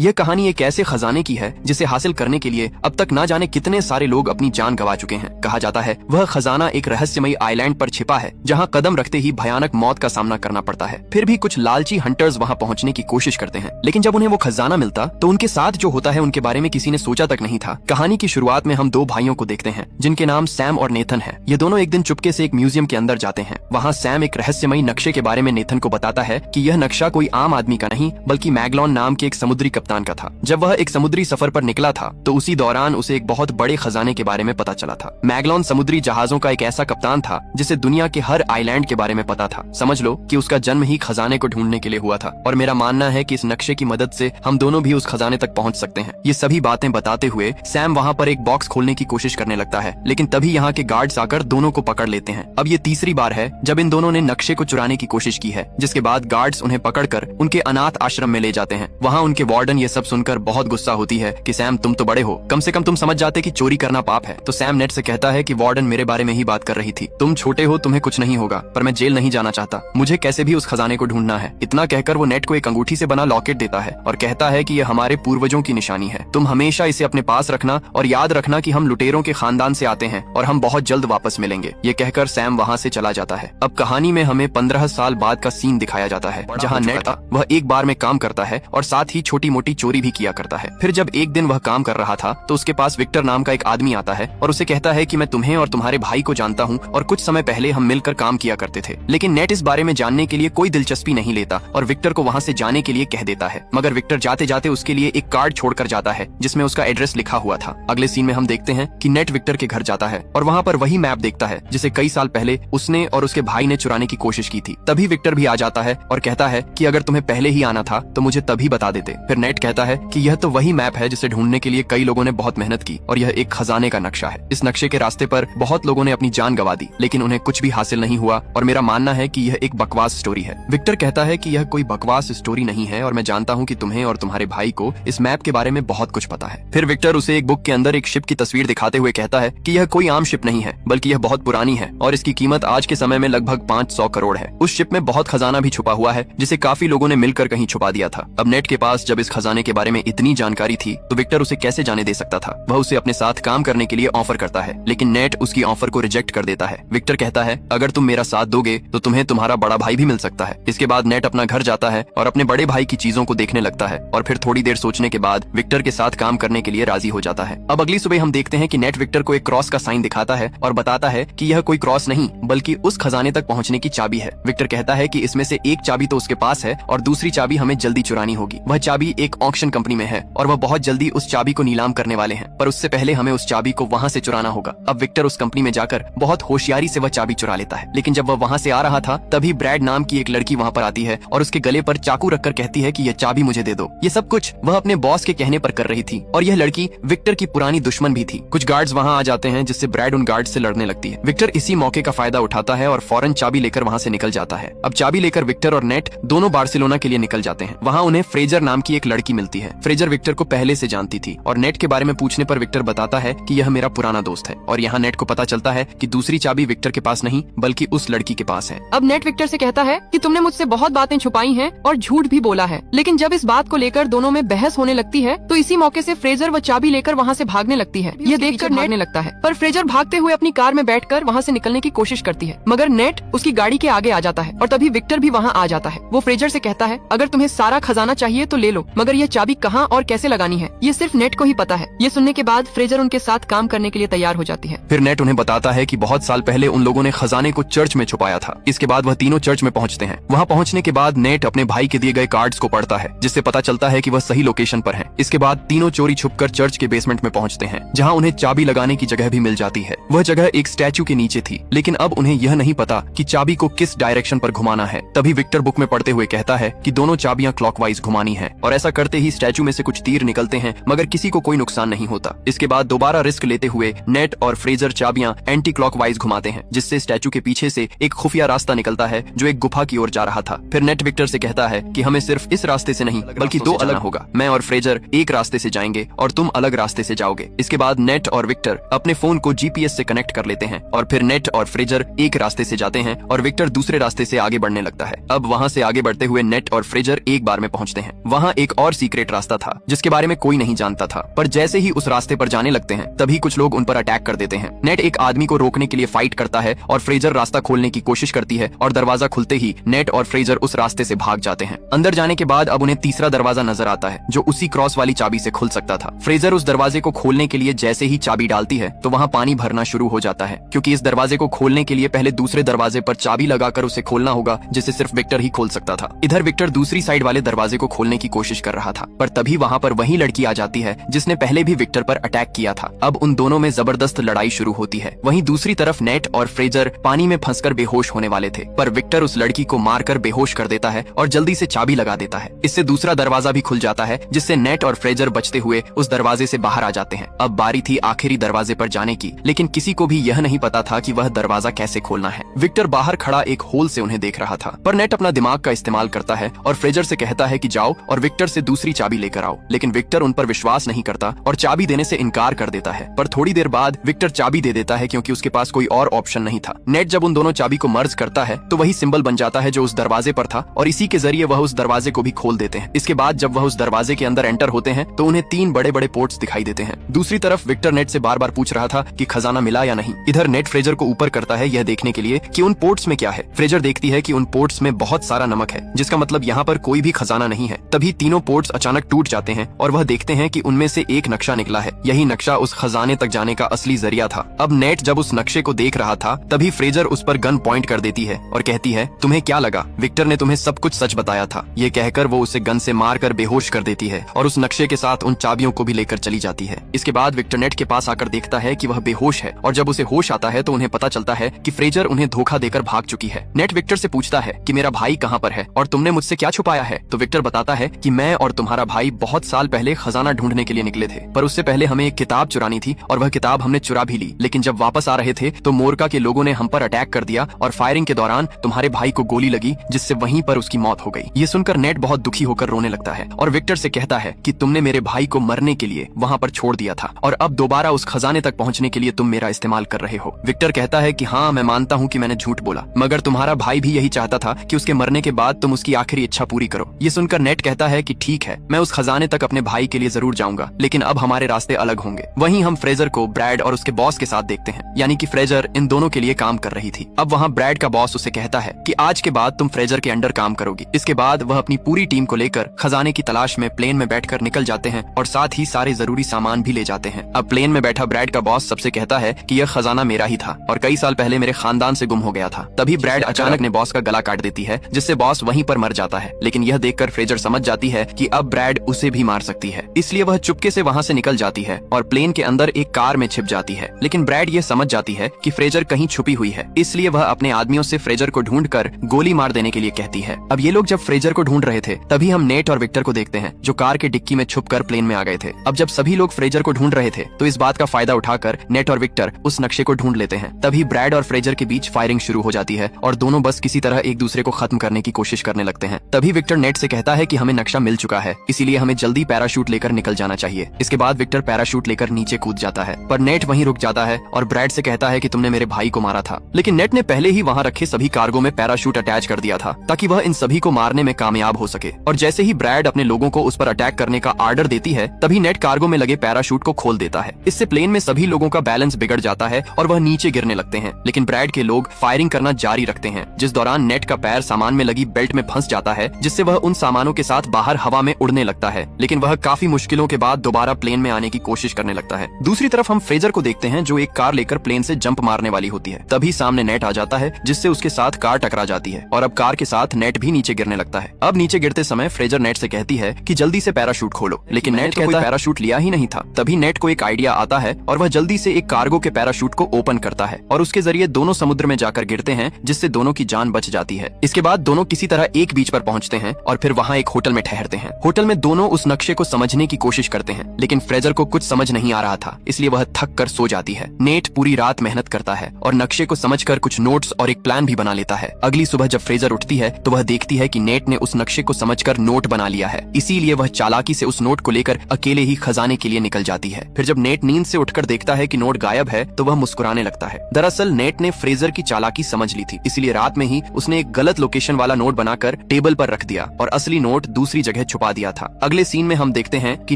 यह कहानी एक ऐसे खजाने की है जिसे हासिल करने के लिए अब तक ना जाने कितने सारे लोग अपनी जान गंवा चुके हैं। कहा जाता है वह खजाना एक रहस्यमयी आइलैंड पर छिपा है जहाँ कदम रखते ही भयानक मौत का सामना करना पड़ता है। फिर भी कुछ लालची हंटर्स वहाँ पहुँचने की कोशिश करते हैं, लेकिन जब उन्हें वो खजाना मिलता तो उनके साथ जो होता है उनके बारे में किसी ने सोचा तक नहीं था। कहानी की शुरुआत में हम दो भाइयों को देखते हैं जिनके नाम सैम और नेथन है। ये दोनों एक दिन चुपके से एक म्यूजियम के अंदर जाते हैं। वहाँ सैम एक रहस्यमयी नक्शे के बारे में नेथन को बताता है कि यह नक्शा कोई आम आदमी का नहीं बल्कि मैगलॉन नाम के एक समुद्री कप्तान का था। जब वह एक समुद्री सफर पर निकला था तो उसी दौरान उसे एक बहुत बड़े खजाने के बारे में पता चला था। मैगलॉन समुद्री जहाजों का एक ऐसा कप्तान था जिसे दुनिया के हर आइलैंड के बारे में पता था। समझ लो कि उसका जन्म ही खजाने को ढूंढने के लिए हुआ था और मेरा मानना है कि इस नक्शे की मदद से हम दोनों भी उस खजाने तक पहुंच सकते हैं। ये सभी बातें बताते हुए सैम वहाँ पर एक बॉक्स खोलने की कोशिश करने लगता है, लेकिन तभी यहाँ के गार्ड्स आकर दोनों को पकड़ लेते हैं। अब ये तीसरी बार है जब इन दोनों ने नक्शे को चुराने की कोशिश की है, जिसके बाद गार्ड्स उन्हें पकड़कर उनके अनाथ आश्रम में ले जाते हैं। वहाँ उनके वार्डन ये सब सुनकर बहुत गुस्सा होती है कि सैम तुम तो बड़े हो, कम से कम तुम समझ जाते कि चोरी करना पाप है। तो सैम नेट से कहता है कि वार्डन मेरे बारे में ही बात कर रही थी, तुम छोटे हो, तुम्हें कुछ नहीं होगा, पर मैं जेल नहीं जाना चाहता, मुझे कैसे भी उस खजाने को ढूंढना है। इतना कहकर वो नेट को एक अंगूठी से बना लॉकेट देता है और कहता है कि यह हमारे पूर्वजों की निशानी है, तुम हमेशा इसे अपने पास रखना और याद रखना कि हम लुटेरों के खानदान से आते हैं और हम बहुत जल्द वापस मिलेंगे। ये कहकर सैम वहाँ से चला जाता है। अब कहानी में हमें 15 साल बाद का सीन दिखाया जाता है जहाँ नेट वह एक बार में काम करता है और साथ ही छोटी मोटी चोरी भी किया करता है। फिर जब एक दिन वह काम कर रहा था तो उसके पास विक्टर नाम का एक आदमी आता है और उसे कहता है कि मैं तुम्हें और तुम्हारे भाई को जानता हूँ और कुछ समय पहले हम मिलकर काम किया करते थे। लेकिन नेट इस बारे में जानने के लिए कोई दिलचस्पी नहीं लेता और विक्टर को वहाँ से जाने के लिए कह देता है, मगर विक्टर जाते जाते उसके लिए एक कार्ड छोड़कर जाता है जिसमें उसका एड्रेस लिखा हुआ था। अगले सीन में हम देखते हैं कि नेट विक्टर के घर जाता है और वहाँ पर वही मैप देखता है जिसे कई साल पहले उसने और उसके भाई ने चुराने की कोशिश की थी। तभी विक्टर भी आ जाता है और कहता है कि अगर तुम्हें पहले ही आना था तो मुझे तभी बता देते। फिर नेट कहता है कि यह तो वही मैप है जिसे ढूंढने के लिए कई लोगों ने बहुत मेहनत की और यह एक खजाने का नक्शा है। इस नक्शे के रास्ते पर बहुत लोगों ने अपनी जान गंवा दी, लेकिन उन्हें कुछ भी हासिल नहीं हुआ और मेरा मानना है कि यह एक बकवास स्टोरी है। विक्टर कहता है कि यह कोई बकवास स्टोरी नहीं है और मैं जानता हूँ कि तुम्हें और तुम्हारे भाई को इस मैप के बारे में बहुत कुछ पता है। फिर विक्टर उसे एक बुक के अंदर एक शिप की तस्वीर दिखाते हुए कहता है कि यह कोई आम शिप नहीं है बल्कि यह बहुत पुरानी है और इसकी कीमत आज के समय में लगभग 500 करोड़ है। उस शिप में बहुत खजाना भी छुपा हुआ है जिसे काफी लोगों ने मिलकर कहीं छुपा दिया था। अब नेट के पास जब इस खजाने के बारे में इतनी जानकारी थी तो विक्टर उसे कैसे जाने दे सकता था। वह उसे अपने साथ काम करने के लिए ऑफर करता है, लेकिन नेट उसकी ऑफर को रिजेक्ट कर देता है। विक्टर कहता है अगर तुम मेरा साथ दोगे तो तुम्हें तुम्हारा बड़ा भाई भी मिल सकता है। इसके बाद नेट अपना घर जाता है और अपने बड़े भाई की चीजों को देखने लगता है और फिर थोड़ी देर सोचने के बाद विक्टर के साथ काम करने के लिए राजी हो जाता है। अब अगली सुबह हम देखते हैं कि नेट विक्टर को एक क्रॉस का साइन दिखाता है और बताता है कि यह कोई क्रॉस नहीं बल्कि उस खजाने तक पहुंचने की चाबी है। विक्टर कहता है कि इसमें से एक चाबी तो उसके पास है और दूसरी चाबी हमें जल्दी चुरानी होगी। वह चाबी एक ऑक्शन कंपनी में है और वह बहुत जल्दी उस चाबी को नीलाम करने वाले हैं, पर उससे पहले हमें उस चाबी को वहाँ से चुराना होगा। अब विक्टर उस कंपनी में जाकर बहुत होशियारी से वह चाबी चुरा लेता है, लेकिन जब वह वहाँ से आ रहा था तभी ब्रैड नाम की एक लड़की वहाँ पर आती है और उसके गले पर चाकू रखकर कहती है कि यह चाबी मुझे दे दो। ये सब कुछ वह अपने बॉस के कहने पर कर रही थी और यह लड़की विक्टर की पुरानी दुश्मन भी थी। कुछ गार्ड्स वहाँ आ जाते हैं जिससे ब्रैड उन गार्ड से लड़ने लगती है। विक्टर इसी मौके का फायदा उठाता है और फौरन चाबी लेकर वहाँ से निकल जाता है। अब चाबी लेकर विक्टर और नेट दोनों बार्सिलोना के लिए निकल जाते हैं। वहाँ उन्हें फ्रेजर नाम की एक लड़की मिलती है। फ्रेजर विक्टर को पहले से जानती थी और नेट के बारे में पूछने पर विक्टर बताता है कि यह मेरा पुराना दोस्त है और यहाँ नेट को पता चलता है कि दूसरी चाबी विक्टर के पास नहीं बल्कि उस लड़की के पास है। अब नेट विक्टर से कहता है कि तुमने मुझसे बहुत बातें छुपाई हैं और झूठ भी बोला है, लेकिन जब इस बात को लेकर दोनों में बहस होने लगती है तो इसी मौके से फ्रेजर वो चाबी लेकर वहाँ से भागने लगती है। ये देखकर नेट लगता है, पर फ्रेजर भागते हुए अपनी कार में बैठकर वहाँ से निकलने की कोशिश करती है, मगर नेट उसकी गाड़ी के आगे आ जाता है और तभी विक्टर भी वहाँ आ जाता है। वो फ्रेजर से कहता है अगर तुम्हें सारा खजाना चाहिए तो ले लो, मगर यह चाबी कहाँ और कैसे लगानी है ये सिर्फ नेट को ही पता है। ये सुनने के बाद फ्रेजर उनके साथ काम करने के लिए तैयार हो जाती है। फिर नेट उन्हें बताता है कि बहुत साल पहले उन लोगों ने खजाने को चर्च में छुपाया था। इसके बाद वह तीनों चर्च में पहुंचते हैं। वहां पहुंचने के बाद नेट अपने भाई के दिए गए कार्ड्स को पढ़ता है जिससे पता चलता है कि वह सही लोकेशन पर है। इसके बाद तीनों चोरी छुपकर चर्च के बेसमेंट में पहुंचते हैं जहां उन्हें चाबी लगाने की जगह भी मिल जाती है। वह जगह एक स्टैचू के नीचे थी, लेकिन अब उन्हें यह नहीं पता कि चाबी को किस डायरेक्शन पर घुमाना है। तभी विक्टर बुक में पढ़ते हुए कहता है कि दोनों चाबियां क्लॉकवाइज घुमानी है और ऐसा करते ही स्टैचू में से कुछ तीर निकलते हैं, मगर किसी को कोई नुकसान नहीं होता। इसके बाद दोबारा रिस्क लेते हुए नेट और फ्रेजर चाबियां एंटी क्लॉकवाइज घुमाते हैं, जिससे स्टैचू के पीछे से एक खुफिया रास्ता निकलता है जो एक गुफा की ओर जा रहा था। फिर नेट विक्टर से कहता है कि हमें सिर्फ इस रास्ते से नहीं बल्कि दो अलग होगा। मैं और फ्रेजर एक रास्ते से जाएंगे और तुम अलग रास्ते से जाओगे। इसके बाद नेट और विक्टर अपने फोन को जीपीएस से कनेक्ट कर लेते हैं और फिर नेट और फ्रेजर एक रास्ते से जाते हैं और विक्टर दूसरे रास्ते से आगे बढ़ने लगता है। अब वहाँ से आगे बढ़ते हुए नेट और फ्रेजर एक बार में पहुँचते हैं। वहाँ एक और और सीक्रेट रास्ता था जिसके बारे में कोई नहीं जानता था। पर जैसे ही उस रास्ते पर जाने लगते हैं तभी कुछ लोग उन पर अटैक कर देते हैं। नेट एक आदमी को रोकने के लिए फाइट करता है और फ्रेजर रास्ता खोलने की कोशिश करती है और दरवाजा खुलते ही नेट और फ्रेजर उस रास्ते से भाग जाते हैं। अंदर जाने के बाद अब उन्हें तीसरा दरवाजा नजर आता है जो उसी क्रॉस वाली चाबी से खुल सकता था। फ्रेजर उस दरवाजे को खोलने के लिए जैसे ही चाबी डालती है तो वहाँ पानी भरना शुरू हो जाता है, क्योंकि इस दरवाजे को खोलने के लिए पहले दूसरे दरवाजे पर चाबी लगाकर उसे खोलना होगा जिसे सिर्फ विक्टर ही खोल सकता था। इधर विक्टर दूसरी साइड वाले दरवाजे को खोलने की कोशिश कर रहा था, पर तभी वहाँ पर वही लड़की आ जाती है जिसने पहले भी विक्टर पर अटैक किया था। अब उन दोनों में जबरदस्त लड़ाई शुरू होती है। वहीं दूसरी तरफ नेट और फ्रेजर पानी में फंसकर बेहोश होने वाले थे, पर विक्टर उस लड़की को मारकर बेहोश कर देता है और जल्दी से चाबी लगा देता है। इससे दूसरा दरवाजा भी खुल जाता है जिससे नेट और फ्रेजर बचते हुए उस दरवाजे से बाहर आ जाते हैं। अब बारी थी आखिरी दरवाजे पर जाने की, लेकिन किसी को भी यह नहीं पता था कि वह दरवाजा कैसे खोलना है। विक्टर बाहर खड़ा एक होल से उन्हें देख रहा था, पर नेट अपना दिमाग का इस्तेमाल करता है और फ्रेजर से कहता है कि जाओ और विक्टर से दूसरी चाबी लेकर आओ। लेकिन विक्टर उन पर विश्वास नहीं करता और चाबी देने से इनकार कर देता है। पर थोड़ी देर बाद विक्टर चाबी दे देता है क्योंकि उसके पास कोई और ऑप्शन नहीं था। नेट जब उन दोनों चाबी को मर्ज करता है तो वही सिंबल बन जाता है जो उस दरवाजे पर था और इसी के जरिए वह उस दरवाजे को भी खोल देते हैं। इसके बाद जब वह उस दरवाजे के अंदर एंटर होते हैं तो उन्हें 3 बड़े बड़े पोर्ट्स दिखाई देते हैं। दूसरी तरफ विक्टर नेट से बार बार पूछ रहा था कि खजाना मिला या नहीं। इधर नेट फ्रेजर को ऊपर करता है यह देखने के लिए कि उन पोर्ट्स में क्या है। फ्रेजर देखती है कि उन पोर्ट्स में बहुत सारा नमक है, जिसका मतलब यहाँ पर कोई भी खजाना नहीं है। तभी तीनों पोर्ट्स अचानक टूट जाते हैं और वह देखते हैं कि उनमें से एक नक्शा निकला है। यही नक्शा उस खजाने तक जाने का असली जरिया था। अब नेट जब उस नक्शे को देख रहा था तभी फ्रेजर उस पर गन पॉइंट कर देती है और कहती है, तुम्हें क्या लगा, विक्टर ने तुम्हें सब कुछ सच बताया था। ये कहकर वो उसे गन से मारकर बेहोश कर देती है और उस नक्शे के साथ उन चाबियों को भी लेकर चली जाती है। इसके बाद विक्टर नेट के पास आकर देखता है कि वह बेहोश है और जब उसे होश आता है तो उन्हें पता चलता है कि फ्रेजर उन्हें धोखा देकर भाग चुकी है। नेट विक्टर से पूछता है कि मेरा भाई कहाँ पर है और तुमने मुझसे क्या छुपाया है। तो विक्टर बताता है कि मैं और तुम्हारा भाई बहुत साल पहले खजाना ढूंढने के लिए निकले थे, पर उससे पहले हमें एक किताब चुरानी थी और वह किताब हमने चुरा भी ली। लेकिन जब वापस आ रहे थे तो मोरका के लोगों ने हम पर अटैक कर दिया और फायरिंग के दौरान तुम्हारे भाई को गोली लगी जिससे वहीं पर उसकी मौत हो गई। ये सुनकर नेट बहुत दुखी होकर रोने लगता है और विक्टर से कहता है कि तुमने मेरे भाई को मरने के लिए वहाँ पर छोड़ दिया था और अब दोबारा उस खजाने तक पहुँचने के लिए तुम मेरा इस्तेमाल कर रहे हो। विक्टर कहता है कि हाँ, मैं मानता हूँ कि मैंने झूठ बोला, मगर तुम्हारा भाई भी यही चाहता था कि उसके मरने के बाद तुम उसकी आखिरी इच्छा पूरी करो। ये सुनकर नेट कहता है कि ठीक है, मैं उस खजाने तक अपने भाई के लिए जरूर जाऊंगा, लेकिन अब हमारे रास्ते अलग होंगे। वहीं हम फ्रेजर को ब्रैड और उसके बॉस के साथ देखते हैं, यानी कि फ्रेजर इन दोनों के लिए काम कर रही थी। अब वहाँ ब्रैड का बॉस उसे कहता है कि आज के बाद तुम फ्रेजर के अंडर काम करोगी। इसके बाद वह अपनी पूरी टीम को लेकर खजाने की तलाश में प्लेन में बैठकर निकल जाते हैं और साथ ही सारे जरूरी सामान भी ले जाते हैं। अब प्लेन में बैठा ब्रैड का बॉस सबसे कहता है कि यह खजाना मेरा ही था और कई साल पहले मेरे खानदान से गुम हो गया था। तभी ब्रैड अचानक ने बॉस का गला काट देती है जिससे बॉस वहीं पर मर जाता है। लेकिन यह देखकर फ्रेजर समझ जाती है कि अब ब्रैड उसे भी मार सकती है, इसलिए वह चुपके से वहाँ से निकल जाती है और प्लेन के अंदर एक कार में छिप जाती है। लेकिन ब्रैड ये समझ जाती है कि फ्रेजर कहीं छुपी हुई है, इसलिए वह अपने आदमियों से फ्रेजर को ढूंढकर गोली मार देने के लिए कहती है। अब ये लोग जब फ्रेजर को ढूंढ रहे थे तभी हम नेट और विक्टर को देखते हैं जो कार के डिक्की में छुपकर प्लेन में आ गए थे। अब जब सभी लोग फ्रेजर को ढूंढ रहे थे तो इस बात का फायदा उठाकर नेट और विक्टर उस नक्शे को ढूंढ लेते हैं। तभी ब्रैड और फ्रेजर के बीच फायरिंग शुरू हो जाती है और दोनों बस किसी तरह एक दूसरे को खत्म करने की कोशिश करने लगते हैं। तभी विक्टर नेट से कहता है कि हमें नक्शा मिल चुका है, इसीलिए हमें जल्दी पैराशूट लेकर निकल जाना चाहिए। इसके बाद विक्टर पैराशूट लेकर नीचे कूद जाता है, पर नेट वहीं रुक जाता है और ब्रैड से कहता है कि तुमने मेरे भाई को मारा था। लेकिन नेट ने पहले ही वहाँ रखे सभी कार्गो में पैराशूट अटैच कर दिया था ताकि वह इन सभी को मारने में कामयाब हो सके। और जैसे ही ब्रैड अपने लोगों को उस पर अटैक करने का आर्डर देती है तभी नेट कार्गो में लगे पैराशूट को खोल देता है। इससे प्लेन में सभी लोगों का बैलेंस बिगड़ जाता है और वह नीचे गिरने लगते हैं। लेकिन ब्रैड के लोग फायरिंग करना जारी रखते हैं, जिस दौरान नेट का पैर सामान में लगी बेल्ट में फंस जाता है, जिससे वह उन सामानों के साथ बाहर हवा में उड़ने लगता है। लेकिन वह काफी मुश्किलों के बाद दोबारा प्लेन में आने की कोशिश करने लगता है। दूसरी तरफ हम फ्रेजर को देखते हैं जो एक कार लेकर प्लेन से जंप मारने वाली होती है। तभी सामने नेट आ जाता है जिससे उसके साथ कार टकरा जाती है और अब कार के साथ नेट भी नीचे गिरने लगता है। अब नीचे गिरते समय फ्रेजर नेट से कहती है कि जल्दी से पैराशूट खोलो, लेकिन नेट तो कोई पैराशूट लिया ही नहीं था। तभी नेट को एक आइडिया आता है और वह जल्दी से एक कार्गो के पैराशूट को ओपन करता है और उसके जरिए दोनों समुद्र में जाकर गिरते हैं, जिससे दोनों की जान बच जाती है। इसके बाद दोनों किसी तरह एक बीच पर पहुंचते हैं और फिर वहाँ एक होटल में ठहरते हैं। होटल में दोनों उस नक्शे को समझने की कोशिश करते हैं, लेकिन फ्रेजर को कुछ समझ नहीं आ रहा था, इसलिए वह थक कर सो जाती है। नेट पूरी रात मेहनत करता है और नक्शे को समझकर कुछ नोट्स और एक प्लान भी बना लेता है। अगली सुबह जब फ्रेजर उठती है तो वह देखती है कि नेट ने उस नक्शे को समझकर नोट बना लिया है, इसीलिए वह चालाकी से उस नोट को लेकर अकेले ही खजाने के लिए निकल जाती है। फिर जब नेट नींद से उठकर देखता है कि नोट गायब है तो वह मुस्कुराने लगता है। दरअसल नेट ने फ्रेजर की चालाकी समझ ली थी, इसलिए रात में ही उसने एक गलत लोकेशन वाला नोट बनाकर टेबल पर रख दिया और असली नोट दूसरी जगह छुपा छुपा दिया था। अगले सीन में हम देखते हैं कि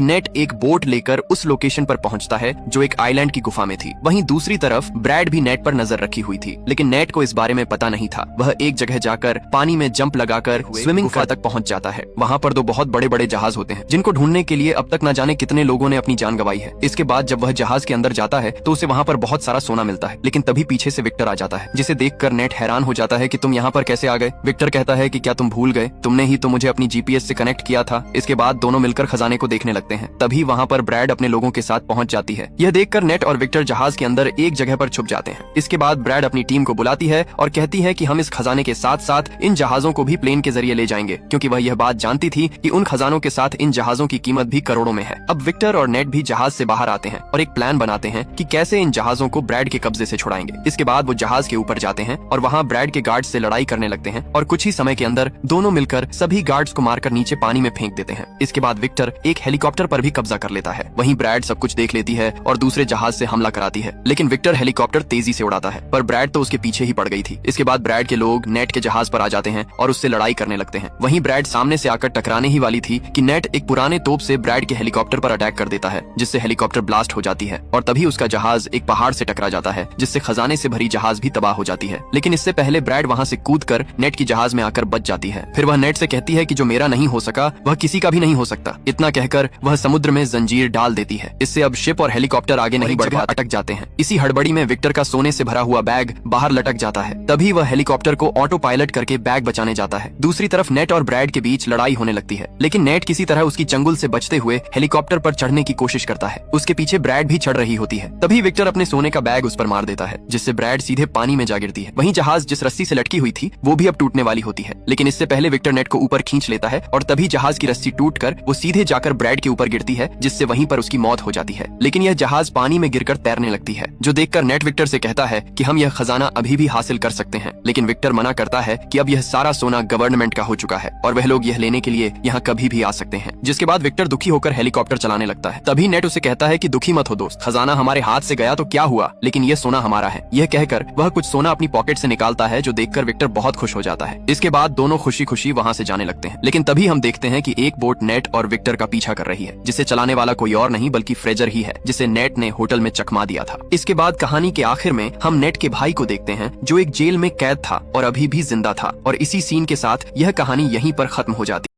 नेट एक बोट लेकर उस लोकेशन पर पहुंचता है जो एक आइलैंड की गुफा में थी। वहीं दूसरी तरफ ब्रैड भी नेट पर नजर रखी हुई थी, लेकिन नेट को इस बारे में पता नहीं था। वह एक जगह जाकर पानी में जंप लगाकर स्विमिंग पूल तक पहुंच जाता है। वहाँ पर दो बहुत बड़े बड़े जहाज होते हैं जिनको ढूंढने के लिए अब तक न जाने कितने लोगों ने अपनी जान गंवाई है। इसके बाद जब वह जहाज के अंदर जाता है तो उसे वहाँ पर बहुत सारा सोना मिलता है, लेकिन तभी पीछे से विक्टर आ जाता है, जिसे देखकर नेट हैरान हो जाता है कि तुम यहाँ पर कैसे आ गए। विक्टर कहता है कि क्या तुम भूल गए, तुमने ही तो मुझे अपनी जीपीएस से कनेक्ट किया था। इसके बाद दोनों मिलकर खजाने को देखने लगते हैं। तभी वहाँ पर ब्रैड अपने लोगों के साथ पहुंच जाती है। यह देखकर नेट और विक्टर जहाज के अंदर एक जगह पर छुप जाते हैं। इसके बाद ब्रैड अपनी टीम को बुलाती है और कहती है कि हम इस खजाने के साथ साथ इन जहाजों को भी प्लेन के जरिए ले जाएंगे, क्योंकि वह यह बात जानती थी कि उन खजानों के साथ इन जहाजों की कीमत भी करोड़ों में है। अब विक्टर और नेट भी जहाज से बाहर आते हैं और एक प्लान बनाते हैं कि कैसे इन जहाजों को ब्रैड के कब्जे से छुड़ाएंगे। इसके बाद वो जहाज के ऊपर जाते हैं और वहाँ ब्रैड के गार्ड से लड़ाई करने लगते हैं और कुछ ही समय के अंदर दोनों मिलकर सभी गार्ड्स को मारकर नीचे पानी में फेंक देते हैं। इसके बाद विक्टर एक हेलीकॉप्टर पर भी कब्जा कर लेता है। वहीं ब्रैड सब कुछ देख लेती है और दूसरे जहाज से हमला कराती है, लेकिन विक्टर हेलीकॉप्टर तेजी से उड़ाता है, पर ब्रैड तो उसके पीछे ही पड़ गई थी। इसके बाद ब्रैड के लोग नेट के जहाज पर आ जाते हैं और उससे लड़ाई करने लगते हैं। वहीं ब्रैड सामने से आकर टकराने ही वाली थी कि नेट एक पुराने तोप से ब्रैड के हेलीकॉप्टर पर अटैक कर देता है, जिससे हेलीकॉप्टर ब्लास्ट हो जाती है और तभी उसका जहाज एक पहाड़ से टकरा जाता है, जिससे खजाने से भरी जहाज भी तबाह हो जाती है। लेकिन इससे पहले ब्रैड वहाँ से कूदकर नेट की जहाज में आकर बच जाती है। फिर वह नेट से कहती है कि जो मेरा नहीं हो सका वह किसी का भी नहीं हो सकता। इतना कहकर वह समुद्र में जंजीर डाल देती है। इससे अब शिप और हेलीकॉप्टर आगे नहीं बढ़ पाते, अटक जाते हैं। इसी हड़बड़ी में विक्टर का सोने से भरा हुआ बैग बाहर लटक जाता है। तभी वह हेलीकॉप्टर को ऑटो पायलट करके बैग बचाने जाता है। दूसरी तरफ नेट और ब्रैड के बीच लड़ाई होने लगती है, लेकिन नेट किसी तरह उसकी चंगुल से बचते हुए हेलीकॉप्टर पर चढ़ने की कोशिश करता है। उसके पीछे ब्रैड भी चढ़ रही होती है। तभी विक्टर अपने सोने का बैग उस पर मार देता है, जिससे ब्रैड सीधे पानी में जा गिरती है। वहीं जहाज जिस रस्सी से लटकी हुई थी वो भी अब टूटने वाली होती है, लेकिन इससे पहले विक्टर नेट को ऊपर खींच लेता है और तभी जहाज की रस्सी टूटकर वो सीधे जाकर ब्रैड के ऊपर गिरती है, जिससे वहीं पर उसकी मौत हो जाती है। लेकिन यह जहाज पानी में गिरकर तैरने लगती है, जो देखकर नेट विक्टर से कहता है कि हम यह खजाना अभी भी हासिल कर सकते हैं। लेकिन विक्टर मना करता है कि अब यह सारा सोना गवर्नमेंट का हो चुका है और वह लोग यह लेने के लिए यहाँ कभी भी आ सकते हैं। जिसके बाद विक्टर दुखी होकर हेलीकॉप्टर चलाने लगता है। तभी नेट उसे कहता है कि दुखी मत हो दोस्त, खजाना हमारे हाथ से गया तो क्या हुआ, लेकिन यह सोना हमारा है। यह कहकर वह कुछ सोना अपनी पॉकेट से निकालता है, जो देखकर विक्टर बहुत खुश हो जाता है। इसके बाद दोनों खुशी खुशी वहाँ से जाने लगते हैं। लेकिन तभी हम देखते हैं कि एक बोट नेट और विक्टर का पीछा कर रही है, जिसे चलाने वाला कोई और नहीं बल्कि फ्रेजर ही है, जिसे नेट ने होटल में चकमा दिया था। इसके बाद कहानी के आखिर में हम नेट के भाई को देखते हैं, जो एक जेल में कैद था और अभी भी जिंदा था। और इसी सीन के साथ यह कहानी यहीं पर खत्म हो जाती है।